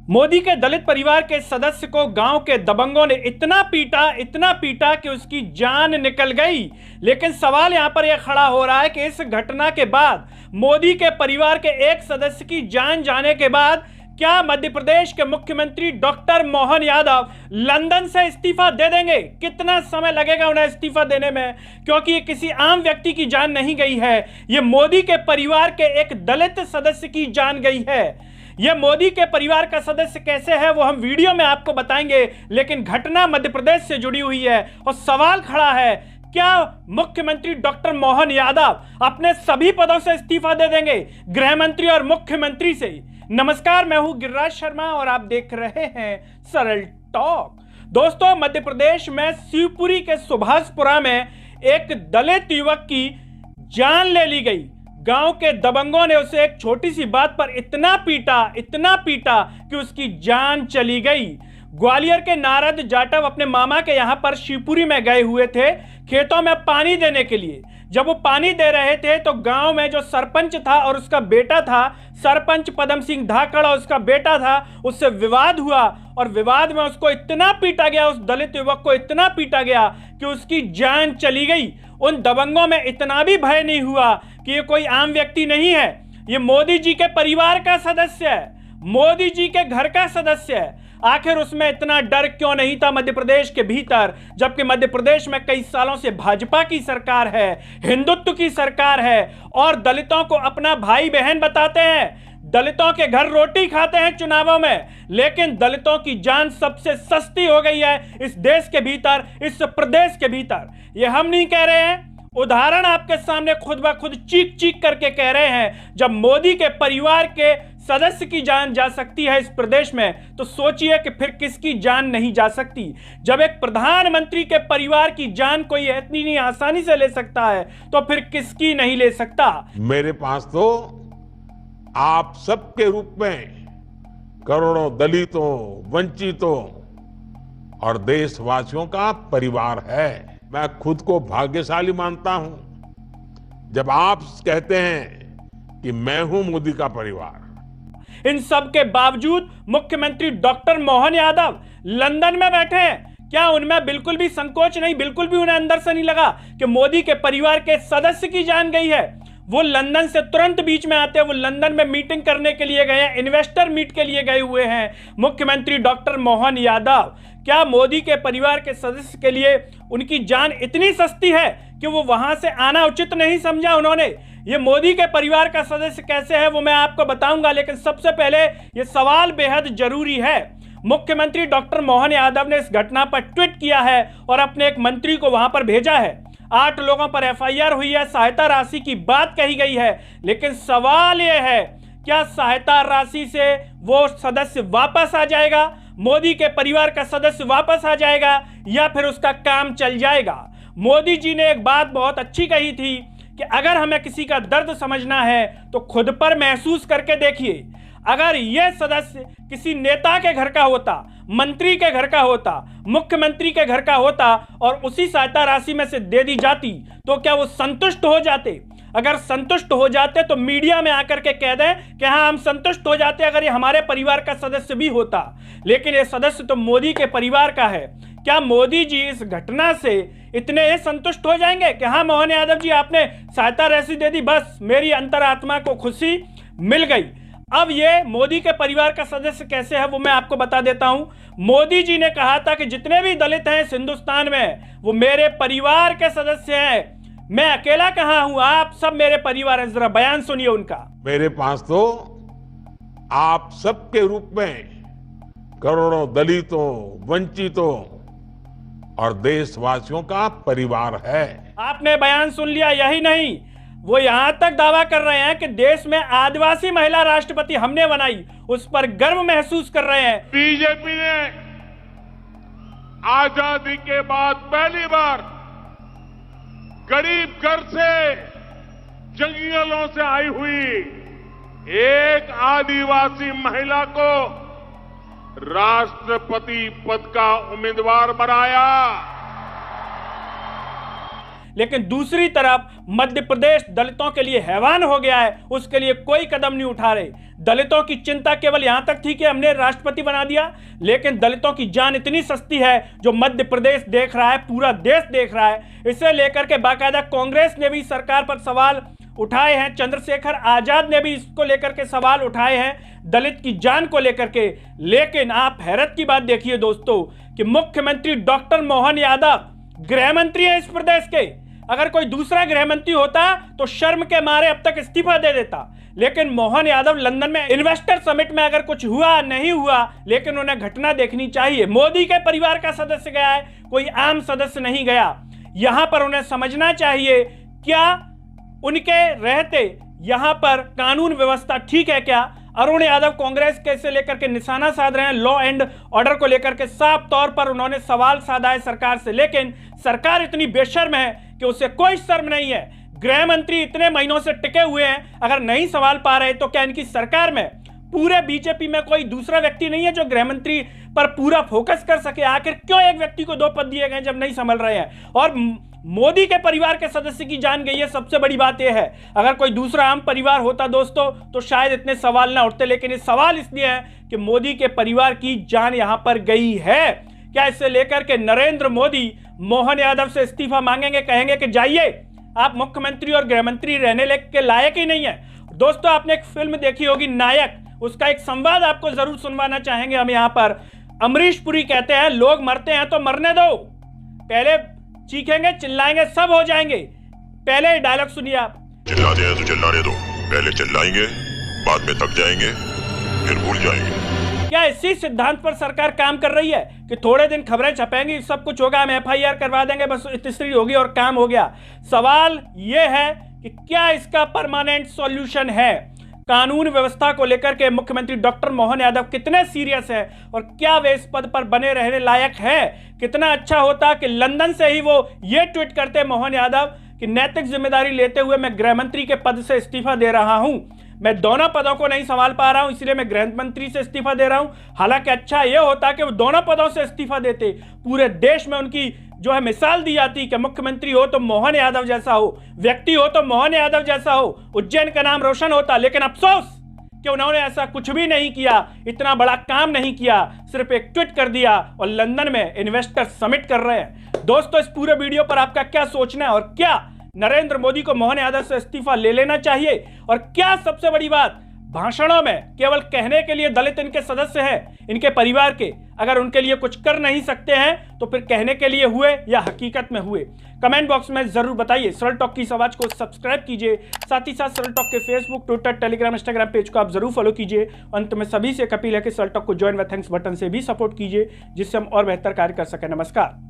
मोदी के दलित परिवार के सदस्य को गांव के दबंगों ने इतना पीटा कि उसकी जान निकल गई। लेकिन सवाल यहां पर यह खड़ा हो रहा है कि इस घटना के बाद मोदी के परिवार के एक सदस्य की जान जाने के बाद क्या मध्य प्रदेश के मुख्यमंत्री डॉक्टर मोहन यादव लंदन से इस्तीफा दे देंगे? कितना समय लगेगा उन्हें इस्तीफा देने में? क्योंकि ये किसी आम व्यक्ति की जान नहीं गई है, ये मोदी के परिवार के एक दलित सदस्य की जान गई है। यह मोदी के परिवार का सदस्य कैसे है वो हम वीडियो में आपको बताएंगे, लेकिन घटना मध्य प्रदेश से जुड़ी हुई है और सवाल खड़ा है, क्या मुख्यमंत्री डॉक्टर मोहन यादव अपने सभी पदों से इस्तीफा दे देंगे, गृह मंत्री और मुख्यमंत्री से? नमस्कार, मैं हूं गिरिराज शर्मा और आप देख रहे हैं सरल टॉक। दोस्तों, मध्य प्रदेश में शिवपुरी के सुभाषपुरा में एक दलित युवक की जान ले ली गई। गांव के दबंगों ने उसे एक छोटी सी बात पर इतना पीटा कि उसकी जान चली गई। ग्वालियर के नारद जाटव अपने मामा के यहां पर शिवपुरी में गए हुए थे खेतों में पानी देने के लिए। जब वो पानी दे रहे थे तो गांव में जो सरपंच था और उसका बेटा था, सरपंच पदम सिंह धाकड़ और उसका बेटा था, उससे विवाद हुआ और विवाद में उसको इतना पीटा गया, उस दलित युवक को इतना पीटा गया कि उसकी जान चली गई। उन दबंगों में इतना भी भय नहीं हुआ कि ये कोई आम व्यक्ति नहीं है, ये मोदी जी के परिवार का सदस्य है, मोदी जी के घर का सदस्य है। आखिर उसमें इतना डर क्यों नहीं था मध्य प्रदेश के भीतर, जबकि मध्य प्रदेश में कई सालों से भाजपा की सरकार है, हिंदुत्व की सरकार है और दलितों को अपना भाई बहन बताते हैं, दलितों के घर रोटी खाते हैं चुनावों में। लेकिन दलितों की जान सबसे सस्ती हो गई है इस देश के भीतर, इस प्रदेश के भीतर। ये हम नहीं कह रहे हैं, उदाहरण आपके सामने खुद ब खुद चीख करके कह रहे हैं। जब मोदी के परिवार के सदस्य की जान जा सकती है इस प्रदेश में, तो सोचिए कि फिर किसकी जान नहीं जा सकती। जब एक प्रधानमंत्री के परिवार की जान कोई इतनी नहीं आसानी से ले सकता है, तो फिर किसकी नहीं ले सकता। मेरे पास तो आप सबके रूप में करोड़ों दलितों, वंचितों और देशवासियों का परिवार है। मैं खुद को भाग्यशाली मानता हूं जब आप कहते हैं कि मैं हूं मोदी का परिवार। इन सब के बावजूद मुख्यमंत्री डॉक्टर मोहन यादव लंदन में बैठे हैं। क्या उनमें बिल्कुल भी संकोच नहीं, बिल्कुल भी उन्हें अंदर से नहीं लगा कि मोदी के परिवार के सदस्य की जान गई है? वो लंदन से तुरंत बीच में आते हैं, वो लंदन में मीटिंग करने के लिए गए हैं, इन्वेस्टर मीट के लिए गए हुए हैं मुख्यमंत्री डॉक्टर मोहन यादव। क्या मोदी के परिवार के सदस्य के लिए उनकी जान इतनी सस्ती है कि वो वहां से आना उचित नहीं समझा उन्होंने? ये मोदी के परिवार का सदस्य कैसे है वो मैं आपको बताऊंगा, लेकिन सबसे पहले ये सवाल बेहद जरूरी है। मुख्यमंत्री डॉक्टर मोहन यादव ने इस घटना पर ट्वीट किया है और अपने एक मंत्री को वहां पर भेजा है। 8 लोगों पर एफआईआर हुई है, सहायता राशि की बात कही गई है, लेकिन सवाल यह है, क्या सहायता राशि से वो सदस्य वापस आ जाएगा, मोदी के परिवार का सदस्य वापस आ जाएगा, या फिर उसका काम चल जाएगा? मोदी जी ने एक बात बहुत अच्छी कही थी कि अगर हमें किसी का दर्द समझना है तो खुद पर महसूस करके देखिए। अगर यह सदस्य किसी नेता के घर का होता, मंत्री के घर का होता, मुख्यमंत्री के घर का होता और उसी सहायता राशि में से दे दी जाती, तो क्या वो संतुष्ट हो जाते? अगर संतुष्ट हो जाते तो मीडिया में आकर के कह दें कि हाँ, हम संतुष्ट हो जाते अगर ये हमारे परिवार का सदस्य भी होता। लेकिन ये सदस्य तो मोदी के परिवार का है। क्या मोदी जी इस घटना से इतने संतुष्ट हो जाएंगे कि हाँ, मोहन यादव जी आपने सहायता राशि दे दी, बस मेरी अंतरात्मा को खुशी मिल गई? अब ये मोदी के परिवार का सदस्य कैसे है वो मैं आपको बता देता हूं। मोदी जी ने कहा था कि जितने भी दलित हैं इस हिंदुस्तान में वो मेरे परिवार के सदस्य हैं, मैं अकेला कहां हूं, आप सब मेरे परिवार हैं। जरा बयान सुनिए उनका। मेरे पास तो आप सबके रूप में करोड़ों दलितों, वंचितों और देशवासियों का परिवार है। आपने बयान सुन लिया, यही नहीं, वो यहां तक दावा कर रहे हैं कि देश में आदिवासी महिला राष्ट्रपति हमने बनाई, उस पर गर्व महसूस कर रहे हैं। बीजेपी ने आजादी के बाद पहली बार गरीब घर से, जंगलों से आई हुई एक आदिवासी महिला को राष्ट्रपति पद का उम्मीदवार बनाया। लेकिन दूसरी तरफ मध्य प्रदेश दलितों के लिए हैवान हो गया है, उसके लिए कोई कदम नहीं उठा रहे। दलितों की चिंता केवल यहां तक थी कि हमने राष्ट्रपति बना दिया, लेकिन दलितों की जान इतनी सस्ती है जो मध्य प्रदेश देख रहा है, पूरा देश देख रहा है। इसे लेकर के बाकायदा कांग्रेस ने भी सरकार पर सवाल उठाए हैं, चंद्रशेखर आजाद ने भी इसको लेकर के सवाल उठाए हैं दलित की जान को लेकर के। लेकिन आप हैरत की बात देखिए दोस्तों कि मुख्यमंत्री डॉक्टर मोहन यादव गृह मंत्री है इस प्रदेश के। अगर कोई दूसरा गृह मंत्री होता तो शर्म के मारे अब तक इस्तीफा दे देता, लेकिन मोहन यादव लंदन में इन्वेस्टर समिट में अगर कुछ हुआ नहीं हुआ, लेकिन उन्हें घटना देखनी चाहिए। मोदी के परिवार का सदस्य गया है, कोई आम सदस्य नहीं गया। यहां पर उन्हें समझना चाहिए क्या उनके रहते यहां पर कानून व्यवस्था ठीक है क्या। अरुण यादव कांग्रेस के से लेकर के निशाना साध रहे हैं, लॉ एंड ऑर्डर को लेकर के साफ तौर पर उन्होंने सवाल साधा है सरकार से, लेकिन सरकार इतनी बेशर्म है कि उसे कोई शर्म नहीं है। गृह मंत्री इतने महीनों से टिके हुए हैं, अगर नहीं संभाल पा रहे तो क्या इनकी सरकार में पूरे बीजेपी में कोई दूसरा व्यक्ति नहीं है जो गृह मंत्री पर पूरा फोकस कर सके। आखिर क्यों एक व्यक्ति को 2 पद दिए गए जब नहीं संभल रहे हैं। और मोदी के परिवार के सदस्य की जान गई है, सबसे बड़ी बात यह है। अगर कोई दूसरा आम परिवार होता दोस्तों तो शायद इतने सवाल ना उठते, लेकिन ये सवाल इसलिए है कि मोदी के परिवार की जान यहां पर गई है। क्या इससे लेकर के नरेंद्र मोदी मोहन यादव से इस्तीफा मांगेंगे, कहेंगे कि जाइए आप मुख्यमंत्री और गृह मंत्री रहने के लायक ही नहीं है। दोस्तों आपने एक फिल्म देखी होगी नायक, उसका एक संवाद आपको जरूर सुनवाना चाहेंगे हम यहाँ पर। अमरीश पुरी कहते हैं लोग मरते हैं तो मरने दो, पहले चीखेंगे चिल्लाएंगे सब हो जाएंगे। पहले डायलॉग सुनिए आप। चिल्लाते हैं तो चिल्लाने दो, पहले चिल्लाएंगे बाद में थक जाएंगे फिर भूल जाएंगे। क्या इसी सिद्धांत पर सरकार काम कर रही है कि थोड़े दिन खबरें छपेंगी, सब कुछ होगा, हम FIR करवा देंगे, बस तीसरी होगी और काम हो गया। सवाल यह है कि क्या इसका परमानेंट सॉल्यूशन है। कानून व्यवस्था को लेकर के मुख्यमंत्री डॉक्टर मोहन यादव कितने सीरियस है और क्या वे इस पद पर बने रहने लायक है। कितना अच्छा होता कि लंदन से ही वो ये ट्वीट करते मोहन यादव कि नैतिक जिम्मेदारी लेते हुए मैं गृह मंत्री के पद से इस्तीफा दे रहा हूं, मैं दोनों पदों को नहीं संभाल पा रहा हूं इसलिए मैं गृह मंत्री से इस्तीफा दे रहा हूं। हालांकि अच्छा यह होता कि वो दोनों पदों से इस्तीफा देते, पूरे देश में उनकी जो है मिसाल दी जाती कि मुख्यमंत्री हो तो मोहन यादव जैसा हो, व्यक्ति हो तो मोहन यादव जैसा हो, उज्जैन का नाम रोशन होता। लेकिन अफसोस कि उन्होंने ऐसा कुछ भी नहीं किया, इतना बड़ा काम नहीं किया, सिर्फ एक ट्वीट कर दिया और लंदन में इन्वेस्टर समिट कर रहे हैं। दोस्तों इस पूरे वीडियो पर आपका क्या सोचना है और क्या नरेंद्र मोदी को मोहन यादव से इस्तीफा ले लेना चाहिए, और क्या सबसे बड़ी बात भाषणों में केवल कहने के लिए दलित इनके सदस्य हैं, इनके परिवार के, अगर उनके लिए कुछ कर नहीं सकते हैं तो फिर कहने के लिए हुए या हकीकत में हुए। कमेंट बॉक्स में जरूर बताइए। सरल टॉक की इस आवाज को सब्सक्राइब कीजिए, साथ ही साथ सरल टॉक के Facebook, Twitter, Telegram, Instagram page को आप जरूर फॉलो कीजिए। अंत में सभी से एक अपील है कि सरल टॉक को ज्वाइन व थैंक्स बटन से भी सपोर्ट कीजिए जिससे हम और बेहतर कार्य कर सकें। नमस्कार।